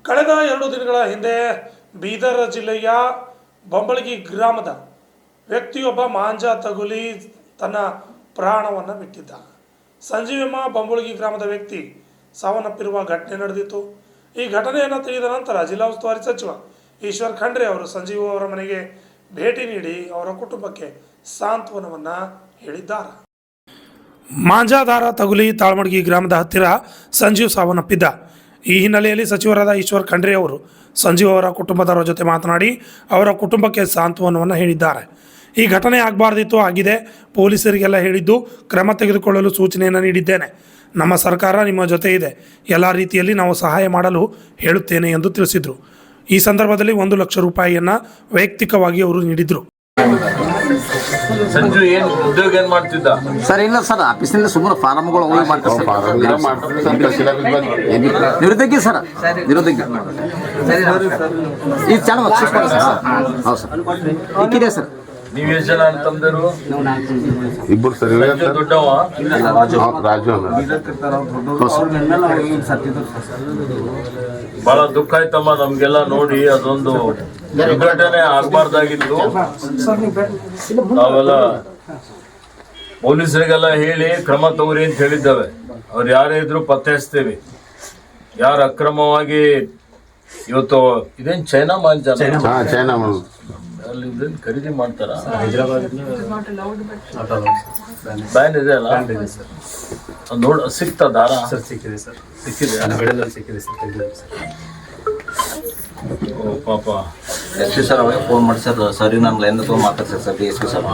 ಕಳೆದ 2 ದಿನಗಳ ಹಿಂದೆ ಬೀದರ್ ಜಿಲ್ಲೆಯ ಬಂಬಳಗಿ ಗ್ರಾಮದ ವ್ಯಕ್ತಿಯೊಬ್ಬ ಮಾಂಜಾ ತಗುಲಿ ತನ್ನ ಪ್ರಾಣವನ್ನು ಬಿಟ್ಟಿದ್ದ. ಸಂಜೀವಮ್ಮ ಬಂಬಳಗಿ ಗ್ರಾಮದ ವ್ಯಕ್ತಿ ಸಾವನ್ನಪ್ಪಿರುವ ಘಟನೆ ನಡೆದಿತ್ತು. ಈ ಘಟನೆಯನ್ನು ತಿಳಿದ ನಂತರ ಜಿಲ್ಲಾ ಉಸ್ತುವಾರಿ ಸಚಿವ ಈಶ್ವರ್ ಖಂಡ್ರೆ ಅವರು ಸಂಜೀವ ಅವರ ಮನೆಗೆ ಭೇಟಿ ನೀಡಿ ಅವರ ಕುಟುಂಬಕ್ಕೆ ಸಾಂತ್ವನವನ್ನು ಹೇಳಿದ್ದಾರೆ. ಮಾಂಜಾದಾರ ತಗುಲಿ ತಾಳ್ಮಡ್ಗಿ ಗ್ರಾಮದ ಹತ್ತಿರ ಸಂಜೀವ್ ಸಾವನ್ನಪ್ಪಿದ್ದ. ಈ ಹಿನ್ನೆಲೆಯಲ್ಲಿ ಸಚಿವರಾದ ಈಶ್ವರ್ ಖಂಡ್ರೆ ಅವರು ಸಂಜೀವ್ ಅವರ ಕುಟುಂಬದವರ ಜೊತೆ ಮಾತನಾಡಿ ಅವರ ಕುಟುಂಬಕ್ಕೆ ಸಾಂತ್ವನವನ್ನು ಹೇಳಿದ್ದಾರೆ. ಈ ಘಟನೆ ಆಗಬಾರ್ದಿತ್ತು, ಆಗಿದೆ. ಪೊಲೀಸರಿಗೆಲ್ಲ ಹೇಳಿದ್ದು ಕ್ರಮ ತೆಗೆದುಕೊಳ್ಳಲು ಸೂಚನೆಯನ್ನು ನೀಡಿದ್ದೇನೆ. ನಮ್ಮ ಸರ್ಕಾರ ನಿಮ್ಮ ಜೊತೆ ಇದೆ, ಎಲ್ಲ ರೀತಿಯಲ್ಲಿ ನಾವು ಸಹಾಯ ಮಾಡಲು ಹೇಳುತ್ತೇನೆ ಎಂದು ತಿಳಿಸಿದರು. ಈ ಸಂದರ್ಭದಲ್ಲಿ 1 ಲಕ್ಷ ರೂಪಾಯಿಯನ್ನು ವೈಯಕ್ತಿಕವಾಗಿ ಅವರು ನೀಡಿದರು. ಸಂಜು ಏನು ಉದ್ಯೋಗ ಏನು ಮಾಡ್ತಿದ್ದ ಸರ್? ಇಲ್ಲ ಸರ್, ಆಫೀಸಿಂದ ಸುಮ್ಮನೆ ಫಾರಮ್ಗಳು ಹೋಗಿ ಮಾಡ್ತಾರೆ. ನಿರುದ್ಯೋಗಿ ಸರ್, ನಿರುದ್ಯೋಗಿ. ಇದು ಚೆನ್ನಾಗಿ ಸರ್. ಹೌದು ಸರ್, ಇಕ್ಕಿದೆ ಸರ್. ನೀವು ಎಷ್ಟು ಜನ ಅಂತಂದರು? ಇಬ್ಬರು ಸರ್. ದೊಡ್ಡವ ರಾಜು ಬಹಳ ದುಃಖ ಆಯ್ತಮ್ಮ ನಮ್ಗೆಲ್ಲ ನೋಡಿ. ಅದೊಂದು ಘಟನೆ ಆಗ್ಬಾರ್ದಾಗಿತ್ತು. ನಾವೆಲ್ಲ ಪೊಲೀಸರಿಗೆಲ್ಲ ಹೇಳಿ ಕ್ರಮ ತಗೋರಿ ಅಂತ ಹೇಳಿದ್ದೇವೆ. ಅವ್ರು ಯಾರೇ ಇದ್ರು ಪತ್ತೆ ಹಚ್ತೇವೆ. ಯಾರು ಅಕ್ರಮವಾಗಿ ಇವತ್ತು ಇದೇನು ಚೈನಾ ಮಾಂಜ ಅಲ್ಲಿ ಖರೀದಿ ಮಾಡ್ತಾರ? ಬ್ಯಾನ್ ಇದೆ ಅಲ್ಲ? ನೋಡ ಸಿಕ್ತ ದಾರ? ಸಿಕ್ಕಿದೆ ಸರ್, ಸಿಕ್ಕಿದೆ. ಓ ಪಾಪ. ಎಸ್ ಪಿ ಸರ್ ಅವಾಗ ಫೋನ್ ಮಾಡಿ ಸರ್, ಸರಿ ನಾನು ಲೈನ್ ತೊಗೊಂಡು ಮಾತಾಡ್ತಾರೆ sir. D S P sir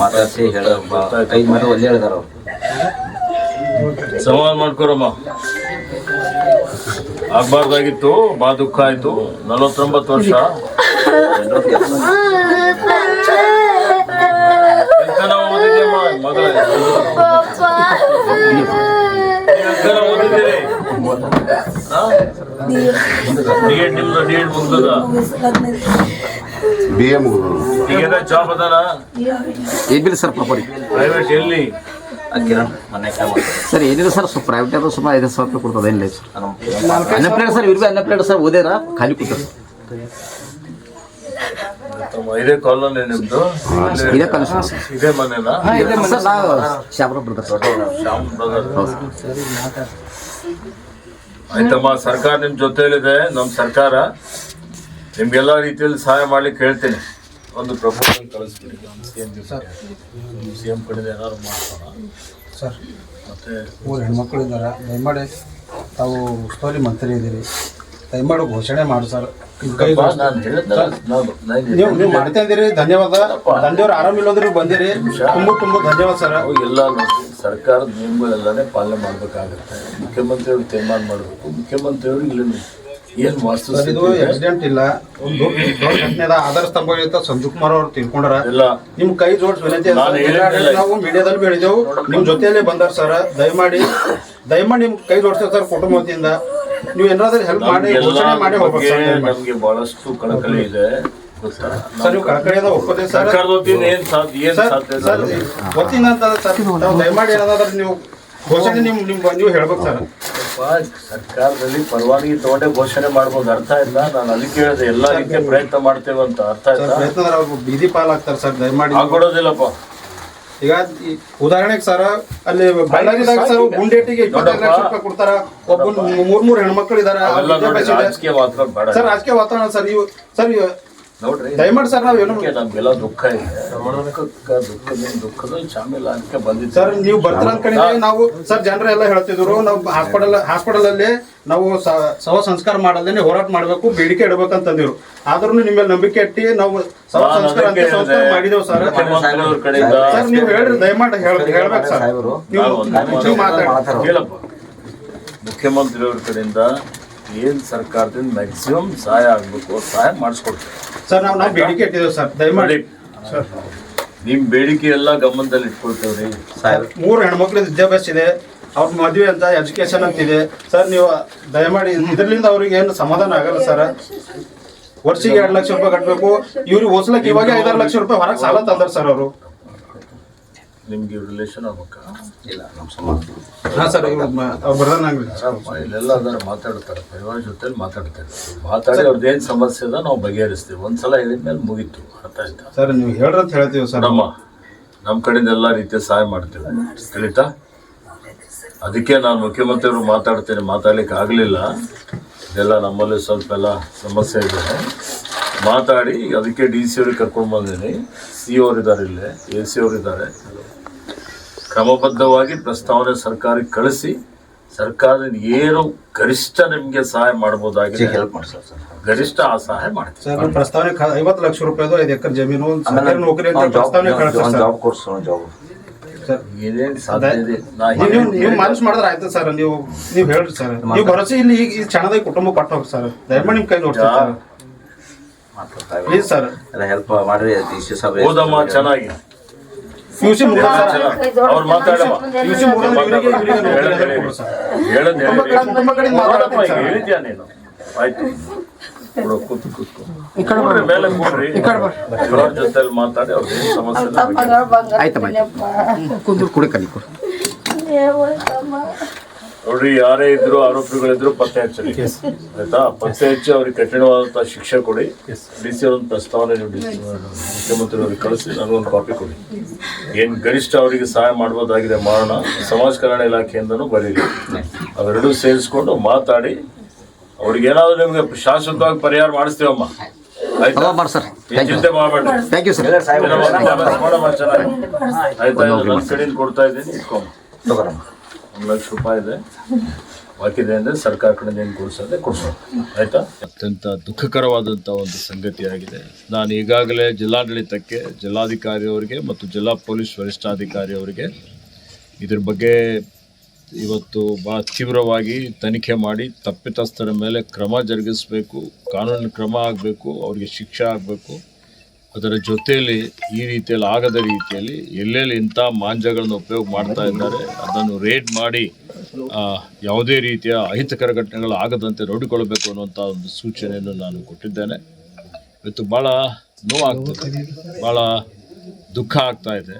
ಮಾತಾಡಿಸಿ ಹೇಳ 5 ಮೇಲೆ ಒಳ್ಳೆ ಹೇಳಿದಾರ ಅವ್ರು. ಸಮಾಧಾನ ಮಾಡ್ಕೊರಮ್ಮ. ಆಗ್ಬಾರ್ದಾಗಿತ್ತು, ಬಾ ದುಃಖ ಆಯ್ತು. 49 ವರ್ಷ. ಓದಿದ್ಯಮ್ಮ ಮಗಳ? ಓದಿದ್ದೀರಿ? ಡಿ.ಎಡ್ ಮುಗ್ದದ? ಈಗೇನ ಜಾಬ್ ಅದನ? ಏನಿಲ್ಲ ಸರ್, ಪ್ರಾಪರ್ಟಿ ಪ್ರೈವೇಟ್. ಎಲ್ಲಿ? ಸರ್ ಏನಿಲ್ಲ ಸರ್, ಪ್ರೈವೇಟ್ ಅದು ಸುಮಾರು 5,000 ರೂಪಾಯಿ ಕೊಡ್ತದೆ. ಏನಿಲ್ಲ ಸರ್, ಅನ್ಎಂಪ್ಲಾಯ್ಡ್ ಸರ್. ಇವ್ರು ಅನ್ಎಂಪ್ಲಾಯ್ಡ್ ಸರ್, ಓದ್ಯಾರ ಖಾಲಿ ಕೂತಾರ. ಇದೇ ಕಾಲೋನಿ ನಿಮ್ದು? ಇದೇ ಕಾಲೇಜ್ ಇದೇ ಮನೆನಾ? ಸರ್ ನಾವು ಶ್ಯಾಮರಾವ್ ಬ್ರದರ್ಸ್. ಶ್ಯಾಮ್ ಬ್ರದರ್. ಆಯ್ತಮ್ಮ, ಸರ್ಕಾರ ನಿಮ್ ಜೊತೆಲಿದೆ. ನಮ್ಮ ಸರ್ಕಾರ ನಿಮ್ಗೆಲ್ಲ ರೀತಿಯಲ್ಲಿ ಸಹಾಯ ಮಾಡ್ಲಿಕ್ಕೆ ಹೇಳ್ತೀನಿ. ಒಂದು ಪ್ರಪೋಸಲ್ ಕಳಿಸ್ಬಿಡಿ CM ಕಡೆಯಿಂದ ಏನಾದ್ರು ಮಾಡ್ತಾರ ಸರ್. ಮತ್ತೆ 3 ಹೆಣ್ಮಕ್ಳು ಇದ್ದಾರೆ. ದಯಮಾಡಿ ತಾವು ಉಸ್ತುವಾರಿ ಮಂತ್ರಿ ಇದ್ದೀರಿ, ದಯಮಾಡಿ ಘೋಷಣೆ ಮಾಡಿ ಸರ್. ನೀವು ಮಾಡ್ತಾ ಇದ್ದೀರಿ, ಧನ್ಯವಾದ. ತಂದೆಯವ್ರು ಆರಾಮಿಲ್ಲೋದ್ರೂ ಬಂದಿರಿ, ತುಂಬ ಧನ್ಯವಾದ ಸರ್. ಎಲ್ಲ ಸರ್ಕಾರದ ನಿಯಮಗಳೆಲ್ಲನೇ ಪಾಲನೆ ಮಾಡ್ಬೇಕಾಗತ್ತೆ. ಮುಖ್ಯಮಂತ್ರಿಯವ್ರಿಗೆ ತೀರ್ಮಾನ ಮಾಡಬೇಕು. ಮುಖ್ಯಮಂತ್ರಿಯವ್ರಿಗೆ ಇಲ್ಲಿ ಏನು ವಾಸ್ತು ಇದು ಆಕ್ಸಿಡೆಂಟ್ ಇಲ್ಲ, ಒಂದು ದೊಡ್ಡ ಘಟನೆ. ಆಧಾರ ಸ್ತಂಭ ಸಂಜು ಕುಮಾರ್ ಅವರು ತಿಳ್ಕೊಂಡಾರ. ನಿಮ್ ಕೈ ಜೋಡಿಸಿ ವಿನಂತಿ. ನಾವು ಮೀಡಿಯಾದಲ್ಲಿ ಹೇಳಿದೆವು, ನಿಮ್ ಜೊತೆಯಲ್ಲೇ ಬಂದಾರ ಸರ್. ದಯಮಾಡಿ ನಿಮ್ ಕೈ ಜೋಡಿಸ್ತೇವೆ ಸರ್. ಕುಟುಂಬ ವತಿಯಿಂದ ನೀವು ಏನಾದ್ರೂ ಹೆಲ್ಪ್ ಮಾಡಿ ಘೋಷಣೆ ಮಾಡಿ ಹೋಗ್ಬೇಕು ಸರ್. ನಮ್ಗೆ ಬಹಳಷ್ಟು ಕಳಕಳಿ ಇದೆ ಸರ್. ನೀವು ಕಳಕಳಿಯಿಂದ ಒಪ್ಪದೆ ಸರ್. ಸರ್ ಗೊತ್ತಿಲ್ಲ ಅಂತ ಸರ್. ದಯಮಾಡಿ ಏನಾದ್ರೂ ನೀವು ಘೋಷಣೆ ನೀವು ಹೇಳ್ಬೇಕು ಸರ್. ಸರ್ಕಾರದಲ್ಲಿ ಪರವಾನಗಿ ತಗೊಂಡೆ ಘೋಷಣೆ ಮಾಡ್ಬೋದು. ಅರ್ಥ ಇಲ್ಲ. ನಾನು ಅದಕ್ಕೆ ಹೇಳಿದೆ ಎಲ್ಲ ರೀತಿಯ ಪ್ರಯತ್ನ ಮಾಡ್ತೇವೆ ಅಂತ. ಅರ್ಥ ಆಯ್ತಾ? ಪ್ರಯತ್ನ ಅವ್ರು ಬೀದಿ ಪಾಲಾಗ್ತಾರೆ ಸರ್. ದಯಮಾಡಿ ಆಗ್ಕೊಡೋದಿಲ್ಲಪ್ಪ. ಈಗ ಉದಾಹರಣೆಗೆ ಸರ್, ಅಲ್ಲಿ ಬಳ್ಳಾರಿದಾಗ ಸರ್ ಗುಂಡೇಟಿಗೆ 25 ಲಕ್ಷ ರೂಪಾಯಿ ಕೊಡ್ತಾರ. ಒಬ್ಬ 3 ಹೆಣ್ಮಕ್ಳು ಇದಾರೆ. ಸರ್ ರಾಜಕೀಯ ವಾತಾವರಣ ಸರ್. ಇವು ಸರ್ ನೋಡ್ರಿ, ದಯಮಾಡಿ ಸರ್, ನಾವೇನು ನಮ್ಗೆಲ್ಲ ದುಃಖ ಇದೆ. ದುಃಖದಲ್ಲಿ ಶಾಮಿಲ್ ಅದಕ್ಕೆ ಬಂದಿದ್ದೆ ಸರ್. ನೀವು ಬರ್ತೀರ ಅನ್ಕೊಂಡಿದ್ದೀವಿ ನಾವು ಸರ್. ಜನರು ಎಲ್ಲ ಹೇಳ್ತಿದ್ರು, ನಾವು ಹಾಸ್ಪಿಟಲ್ ಅಲ್ಲಿ ನಾವು ಶವ ಸಂಸ್ಕಾರ ಮಾಡಲ್ದೇನೆ ಹೋರಾಟ ಮಾಡ್ಬೇಕು, ಬೇಡಿಕೆ ಇಡಬೇಕಂತಂದಿರು. ಆದ್ರೂ ನಿಮ್ಮ ನಂಬಿಕೆ ಇಟ್ಟು ನಾವು ಶವ ಸಂಸ್ಕಾರ ಮಾಡಿದೇವು ಸರ್. ಸರ್ ನೀವು ಹೇಳ್ರಿ, ದಯಮಾಡಿ ಹೇಳ್ಬೇಕು ಸರ್. ನೀವು ಮಾತಾಡಿ ಹೇಳಪ್ಪ. ಮುಖ್ಯಮಂತ್ರಿಯವ್ರ ಕಡೆಯಿಂದ ಏನ್ ಸರ್ಕಾರದಿಂದ ಮ್ಯಾಕ್ಸಿಮಮ್ ಸಹಾಯ ಆಗ್ಬೇಕು, ಸಹಾಯ ಮಾಡಿಸ್ಕೊಡ್ತೀವಿ ಸರ್. ನಾವು ಬೇಡಿಕೆ ಇಟ್ಟಿದ್ದೇವೆ ಸರ್. ದಯಮಾಡಿ ಸರ್, ನಿಮ್ ಬೇಡಿಕೆ ಎಲ್ಲ ಗಮನದಲ್ಲಿ ಇಟ್ಕೊಳ್ತೇವ್ರಿ. 3 ಹೆಣ್ಮಕ್ಳು ವಿದ್ಯಾಭ್ಯಾಸ ಇದೆ, ಅವ್ರ ಮದುವೆ ಅಂತ ಎಜುಕೇಶನ್ ಅಂತ ಇದೆ ಸರ್. ನೀವು ದಯಮಾಡಿ ಇದರಿಂದ ಅವ್ರಿಗೆ ಏನು ಸಮಾಧಾನ ಆಗಲ್ಲ ಸರ್. ವರ್ಷಿಗೆ 2 ಲಕ್ಷ ರೂಪಾಯಿ ಕಟ್ಟಬೇಕು. ಇವ್ರಿಗೆ ಹೋಸ್ಲಕ್ಕೆ ಇವಾಗ 5-6 ಲಕ್ಷ ರೂಪಾಯಿ ಹೊರಗೆ ಸಾಲ ತಂದಾರ ಸರ್ ಅವರು. ನಿಮ್ಗೆ ರಿಲೇಷನ್ ಆಗ್ಬೇಕಾ? ಇಲ್ಲ ನಮ್ಮ ಸಂಬಂಧ. ಹಾಂ ಸರ್, ಅವ್ರು ಬರ್ದಂಗೆ ಇಲ್ಲೆಲ್ಲ ಅದನ್ನು ಮಾತಾಡ್ತಾರೆ, ಪರಿವಾರ ಜೊತೆಲಿ ಮಾತಾಡ್ತಾರೆ. ಮಾತಾಡಿ ಅವ್ರದ್ದು ಏನು ಸಮಸ್ಯೆ ಅದ ನಾವು ಬಗೆಹರಿಸ್ತೀವಿ. ಒಂದ್ಸಲ ಹೇಳಿದ್ಮೇಲೆ ಮುಗೀತು. ಅರ್ಥ ಆಯ್ತಾ ಸರ್? ನೀವು ಹೇಳ್ರಂತ ಹೇಳ್ತೀವಿ ಸರ್. ನಮ್ಮ ಕಡೆಯಿಂದ ಎಲ್ಲ ರೀತಿಯ ಸಹಾಯ ಮಾಡ್ತೀವಿ, ತಿಳಿತಾ? ಅದಕ್ಕೆ ನಾನು ಮುಖ್ಯಮಂತ್ರಿಯವರು ಮಾತಾಡ್ತೇನೆ, ಮಾತಾಡ್ಲಿಕ್ಕೆ ಆಗಲಿಲ್ಲ. ಇದೆಲ್ಲ ನಮ್ಮಲ್ಲಿ ಸ್ವಲ್ಪ ಎಲ್ಲ ಸಮಸ್ಯೆ ಇದೆ. ಮಾತಾಡಿ ಅದಕ್ಕೆ DC ಅವ್ರಿಗೆ ಕರ್ಕೊಂಡು ಬಂದಿದ್ದೀನಿ. CO ಅವರಿದ್ದಾರೆ, ಇಲ್ಲೇ AC ಅವರಿದ್ದಾರೆ. ಕ್ರಮಬದ್ಧವಾಗಿ ಪ್ರಸ್ತಾವನೆ ಸರ್ಕಾರಕ್ಕೆ ಕಳಿಸಿ ಸರ್ಕಾರದಿಂದ ಏನು ಗರಿಷ್ಠ ನಿಮಗೆ ಸಹಾಯ ಮಾಡ್ಬೋದಾಗಿದೆ ಹೆಲ್ಪ್ ಮಾಡಿ ಸರ್. ಗರಿಷ್ಠ ಆ ಸಹಾಯ ಮಾಡ್ತೀವಿ. ಸರ್ ಪ್ರಸ್ತಾವನೆ 50 ಲಕ್ಷ ರೂಪಾಯಿದು 5 ಎಕರೆ ಜಮೀನು ಸರ್ಕಾರಿ ನೌಕರಿ ಅಂತ ಪ್ರಸ್ತಾವನೆ ಕಳಿಸ್ತಾರೆ ಜಾಬ್ ಕೋರ್ಸ್ ಜಾಬ್ ಸರ್. ಏನೇನು ಸಾಧ್ಯ ಇದೆ ನೀವು ಮನಸ್ಸು ಮಾಡಿದ್ರೆ ಆಯ್ತು ಸರ್. ನೀವು ಹೇಳ್ರಿ ಸರ್. ನೀವು ಭರೋಸೆ ಇಲ್ಲಿ ಈ ಕ್ಷಣದಾಗ ಕುಟುಂಬ ಕೊಟ್ಟು ಹೋಗಿ ಸರ್. ದಯಮಾಡಿ ನಿಮ್ಮ ಕೈ ನೋಡ್ತೀವಿ ಸರ್. ಪ್ಲೀಸ್ ಸರ್, ಎಲ್ಲ ಹೆಲ್ಪ್ ಮಾಡ್ರಿ. DC ಸಭೆ ಓದಮ್ಮ ಚೆನ್ನಾಗಿ. PUC ಅವ್ರು ಮಾತಾಡಮ್ಮ. ಹೇಳಿದ್ಯಾ ನೀನು? ಆಯ್ತು, ಕೂತು ಕೂತ್ಕೊ. ಮೇಲೆ ಕೂಡ್ರಿ. ಇವ್ರ ಜೊತೆಲಿ ಮಾತಾಡಿ ಅವ್ರ ಏನು ಸಮಸ್ಯೆ ನೋಡ್ರಿ. ಯಾರೇ ಇದ್ರು ಆರೋಪಿಗಳಿದ್ರು ಪತ್ತೆ ಹಚ್ಚಲಿ, ಆಯ್ತಾ? ಪತ್ತೆ ಹಚ್ಚಿ ಅವ್ರಿಗೆ ಕಠಿಣವಾದಂತಹ ಶಿಕ್ಷೆ ಕೊಡಿ. DC ಅವ್ರೊಂದು ಪ್ರಸ್ತಾವನೆ ಮುಖ್ಯಮಂತ್ರಿ ಅವ್ರಿಗೆ ಕಳಿಸಿ ನನಗೊಂದು ಕಾಪಿ ಕೊಡಿ. ಏನು ಗರಿಷ್ಠ ಅವರಿಗೆ ಸಹಾಯ ಮಾಡ್ಬೋದಾಗಿದೆ ಮಾಡೋಣ. ಸಮಾಜ ಕಲ್ಯಾಣ ಇಲಾಖೆಯಿಂದನೂ ಬರೀರಿ. ಅವೆರಡೂ ಸೇರಿಸ್ಕೊಂಡು ಮಾತಾಡಿ ಅವ್ರಿಗೆ ಏನಾದ್ರು ನಿಮ್ಗೆ ಶಾಶ್ವತವಾಗಿ ಪರಿಹಾರ ಮಾಡಿಸ್ತೀವಮ್ಮ, ಆಯ್ತಾ? ಚಿಂತೆ ಮಾಡಬೇಡ್ರಿ. ನೋಡಮ್ಮ ಚೆನ್ನಾಗಿ, ಆಯ್ತಾ? ನನ್ನ ಕಡೆಯಿಂದ ಕೊಡ್ತಾ ಇದ್ದೀನಿ, ಇಟ್ಕೊಂಬ. 1 ಲಕ್ಷ ರೂಪಾಯಿ ಇದೆ, ಬಾಕಿದೆ ಅಂದರೆ ಸರ್ಕಾರ ಕಡೆಯಿಂದ ಏನು ಕೊಡಿಸೋದೆ ಕೊಡಿಸೋದು, ಆಯಿತಾ? ಅತ್ಯಂತ ದುಃಖಕರವಾದಂಥ ಒಂದು ಸಂಗತಿಯಾಗಿದೆ. ನಾನು ಈಗಾಗಲೇ ಜಿಲ್ಲಾಡಳಿತಕ್ಕೆ, ಜಿಲ್ಲಾಧಿಕಾರಿಯವರಿಗೆ ಮತ್ತು ಜಿಲ್ಲಾ ಪೊಲೀಸ್ ವರಿಷ್ಠಾಧಿಕಾರಿಯವರಿಗೆ ಇದ್ರ ಬಗ್ಗೆ ಇವತ್ತು ಭಾಳ ತೀವ್ರವಾಗಿ ತನಿಖೆ ಮಾಡಿ ತಪ್ಪಿತಸ್ಥರ ಮೇಲೆ ಕ್ರಮ ಜರುಗಿಸಬೇಕು, ಕಾನೂನಿನ ಕ್ರಮ ಆಗಬೇಕು, ಅವರಿಗೆ ಶಿಕ್ಷೆ ಆಗಬೇಕು. ಅದರ ಜೊತೆಯಲ್ಲಿ ಈ ರೀತಿಯಲ್ಲಿ ಆಗದ ರೀತಿಯಲ್ಲಿ ಎಲ್ಲೆಲ್ಲಿ ಇಂಥ ಮಾಂಜಗಳನ್ನು ಉಪಯೋಗ ಮಾಡ್ತಾ ಇದ್ದಾರೆ ಅದನ್ನು ರೇಡ್ ಮಾಡಿ ಯಾವುದೇ ರೀತಿಯ ಅಹಿತಕರ ಘಟನೆಗಳು ಆಗದಂತೆ ನೋಡಿಕೊಳ್ಳಬೇಕು ಅನ್ನುವಂಥ ಒಂದು ಸೂಚನೆಯನ್ನು ನಾನು ಕೊಟ್ಟಿದ್ದೇನೆ. ಇವತ್ತು ಭಾಳ ನೋವಾಗ್ತದೆ, ಭಾಳ ದುಃಖ ಆಗ್ತಾ ಇದೆ.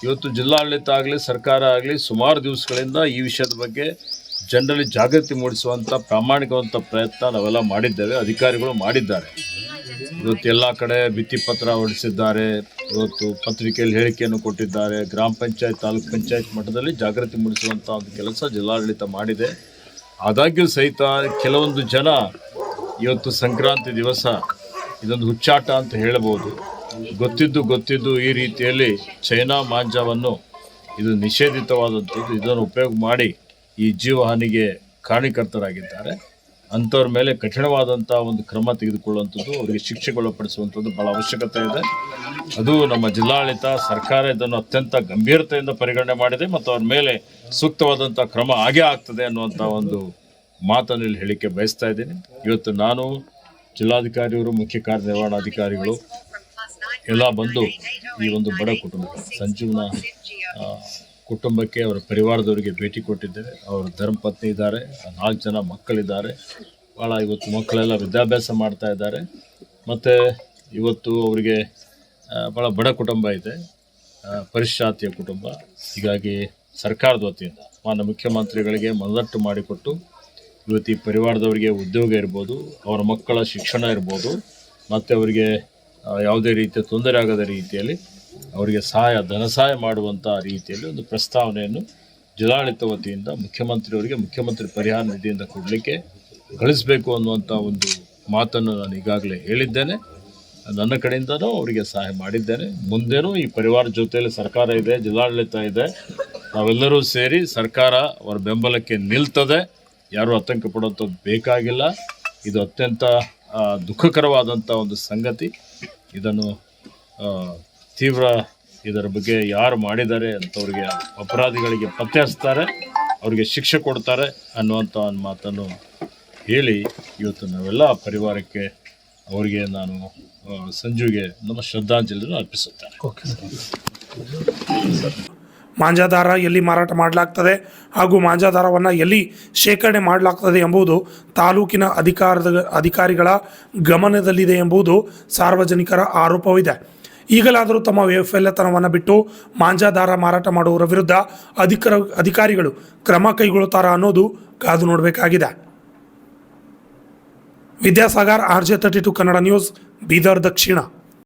ಇವತ್ತು ಜಿಲ್ಲಾಡಳಿತ ಆಗಲಿ ಸರ್ಕಾರ ಆಗಲಿ ಸುಮಾರು ದಿವಸಗಳಿಂದ ಈ ವಿಷಯದ ಬಗ್ಗೆ ಜನರಲ್ಲಿ ಜಾಗೃತಿ ಮೂಡಿಸುವಂಥ ಪ್ರಾಮಾಣಿಕವಂಥ ಪ್ರಯತ್ನ ನಾವೆಲ್ಲ ಮಾಡಿದ್ದೇವೆ, ಅಧಿಕಾರಿಗಳು ಮಾಡಿದ್ದಾರೆ. ಇವತ್ತು ಎಲ್ಲ ಕಡೆ ಭಿತ್ತಿಪತ್ರ ಹೊರಡಿಸಿದ್ದಾರೆ, ಇವತ್ತು ಪತ್ರಿಕೆಯಲ್ಲಿ ಹೇಳಿಕೆಯನ್ನು ಕೊಟ್ಟಿದ್ದಾರೆ. ಗ್ರಾಮ ಪಂಚಾಯತ್, ತಾಲೂಕ್ ಪಂಚಾಯತ್ ಮಟ್ಟದಲ್ಲಿ ಜಾಗೃತಿ ಮೂಡಿಸುವಂಥ ಒಂದು ಕೆಲಸ ಜಿಲ್ಲಾಡಳಿತ ಮಾಡಿದೆ. ಆದಾಗ್ಯೂ ಸಹಿತ ಕೆಲವೊಂದು ಜನ ಇವತ್ತು ಸಂಕ್ರಾಂತಿ ದಿವಸ ಇದೊಂದು ಹುಚ್ಚಾಟ ಅಂತ ಹೇಳ್ಬೋದು, ಗೊತ್ತಿದ್ದು ಈ ರೀತಿಯಲ್ಲಿ ಚೈನಾ ಮಾಂಜವನ್ನು ಇದು ನಿಷೇಧಿತವಾದಂಥದ್ದು, ಇದನ್ನು ಉಪಯೋಗ ಮಾಡಿ ಈ ಜೀವಹಾನಿಗೆ ಕಾರಣೀಕರ್ತರಾಗಿದ್ದಾರೆ. ಅಂಥವ್ರ ಮೇಲೆ ಕಠಿಣವಾದಂಥ ಒಂದು ಕ್ರಮ ತೆಗೆದುಕೊಳ್ಳುವಂಥದ್ದು, ಅವರಿಗೆ ಶಿಕ್ಷೆಗೊಳಪಡಿಸುವಂಥದ್ದು ಭಾಳ ಅವಶ್ಯಕತೆ ಇದೆ. ಅದು ನಮ್ಮ ಜಿಲ್ಲಾಡಳಿತ ಸರ್ಕಾರ ಇದನ್ನು ಅತ್ಯಂತ ಗಂಭೀರತೆಯಿಂದ ಪರಿಗಣನೆ ಮಾಡಿದೆ ಮತ್ತು ಅವ್ರ ಮೇಲೆ ಸೂಕ್ತವಾದಂಥ ಕ್ರಮ ಆಗೇ ಆಗ್ತದೆ ಅನ್ನುವಂಥ ಒಂದು ಮಾತನ್ನು ಇಲ್ಲಿ ಹೇಳಿಕೆ ಬಯಸ್ತಾ ಇದ್ದೀನಿ. ಇವತ್ತು ನಾನು, ಜಿಲ್ಲಾಧಿಕಾರಿಯವರು, ಮುಖ್ಯ ಕಾರ್ಯನಿರ್ವಹಣಾಧಿಕಾರಿಗಳು ಎಲ್ಲ ಬಂದು ಈ ಒಂದು ಬಡ ಕುಟುಂಬ ಸಂಜೀವನ ಕುಟುಂಬಕ್ಕೆ, ಅವರ ಪರಿವಾರದವರಿಗೆ ಭೇಟಿ ಕೊಟ್ಟಿದ್ದೇವೆ. ಅವರ ಧರ್ಮಪತ್ನಿ ಇದ್ದಾರೆ, 4 ಜನ ಮಕ್ಕಳಿದ್ದಾರೆ. ಭಾಳ ಇವತ್ತು ಮಕ್ಕಳೆಲ್ಲ ವಿದ್ಯಾಭ್ಯಾಸ ಮಾಡ್ತಾ ಇದ್ದಾರೆ. ಮತ್ತು ಇವತ್ತು ಅವರಿಗೆ ಭಾಳ ಬಡ ಕುಟುಂಬ ಇದೆ, ಪರಿಶಾತಿಯ ಕುಟುಂಬ. ಹೀಗಾಗಿ ಸರ್ಕಾರದ ವತಿಯಿಂದ ಮಾನ್ಯ ಮುಖ್ಯಮಂತ್ರಿಗಳಿಗೆ ಮನದಟ್ಟು ಮಾಡಿಕೊಟ್ಟು ಇವತ್ತು ಈ ಪರಿವಾರದವರಿಗೆ ಉದ್ಯೋಗ ಇರ್ಬೋದು, ಅವರ ಮಕ್ಕಳ ಶಿಕ್ಷಣ ಇರ್ಬೋದು, ಮತ್ತು ಅವರಿಗೆ ಯಾವುದೇ ರೀತಿಯ ತೊಂದರೆ ಆಗದ ರೀತಿಯಲ್ಲಿ ಅವರಿಗೆ ಧನ ಸಹಾಯ ಮಾಡುವಂಥ ರೀತಿಯಲ್ಲಿ ಒಂದು ಪ್ರಸ್ತಾವನೆಯನ್ನು ಜಿಲ್ಲಾಡಳಿತ ವತಿಯಿಂದ ಮುಖ್ಯಮಂತ್ರಿಯವರಿಗೆ ಮುಖ್ಯಮಂತ್ರಿ ಪರಿಹಾರ ನಿಧಿಯಿಂದ ಕೊಡಲಿಕ್ಕೆ ಕಳಿಸಬೇಕು ಅನ್ನುವಂಥ ಒಂದು ಮಾತನ್ನು ನಾನು ಈಗಾಗಲೇ ಹೇಳಿದ್ದೇನೆ. ನನ್ನ ಕಡೆಯಿಂದನೂ ಅವರಿಗೆ ಸಹಾಯ ಮಾಡಿದ್ದೇನೆ. ಮುಂದೇನೂ ಈ ಪರಿವಾರ ಜೊತೆಯಲ್ಲಿ ಸರ್ಕಾರ ಇದೆ, ಜಿಲ್ಲಾಡಳಿತ ಇದೆ, ನಾವೆಲ್ಲರೂ ಸೇರಿ ಸರ್ಕಾರ ಅವರ ಬೆಂಬಲಕ್ಕೆ ನಿಲ್ತದೆ. ಯಾರೂ ಆತಂಕ ಪಡುವಂಥದ್ದು ಬೇಕಾಗಿಲ್ಲ. ಇದು ಅತ್ಯಂತ ದುಃಖಕರವಾದಂಥ ಒಂದು ಸಂಗತಿ. ಇದನ್ನು ತೀವ್ರ ಇದರ ಬಗ್ಗೆ ಯಾರು ಮಾಡಿದ್ದಾರೆ ಅಂಥವ್ರಿಗೆ, ಅಪರಾಧಿಗಳಿಗೆ ಪತ್ತೆ ಹಚ್ತಾರೆ, ಅವರಿಗೆ ಶಿಕ್ಷೆ ಕೊಡ್ತಾರೆ ಅನ್ನುವಂಥ ಒಂದು ಮಾತನ್ನು ಹೇಳಿ ಇವತ್ತು ನಾವೆಲ್ಲ ಪರಿವಾರಕ್ಕೆ, ಅವರಿಗೆ ನಾನು ಸಂಜುಗೆ ನಮ್ಮ ಶ್ರದ್ಧಾಂಜಲಿಯನ್ನು ಅರ್ಪಿಸುತ್ತೇನೆ. ಮಾಂಜಾದಾರ ಎಲ್ಲಿ ಮಾರಾಟ ಮಾಡಲಾಗ್ತದೆ ಹಾಗೂ ಮಾಂಜಾದಾರವನ್ನು ಎಲ್ಲಿ ಶೇಖರಣೆ ಮಾಡಲಾಗ್ತದೆ ಎಂಬುದು ತಾಲೂಕಿನ ಅಧಿಕಾರಿಗಳ ಗಮನದಲ್ಲಿದೆ ಎಂಬುದು ಸಾರ್ವಜನಿಕರ ಆರೋಪವಿದೆ. ಈಗಲಾದರೂ ತಮ್ಮ ವೈಫಲ್ಯತನವನ್ನು ಬಿಟ್ಟು ಮಾಂಜಾದಾರ ಮಾರಾಟ ಮಾಡುವವರ ವಿರುದ್ಧ ಅಧಿಕಾರಿಗಳು ಕ್ರಮ ಕೈಗೊಳ್ಳುತ್ತಾರಾ ಅನ್ನೋದು ಕಾದು ನೋಡಬೇಕಾಗಿದೆ. ವಿದ್ಯಾಸಾಗರ್, RJ32 ಕನ್ನಡ ನ್ಯೂಸ್, ಬೀದರ್ ದಕ್ಷಿಣ.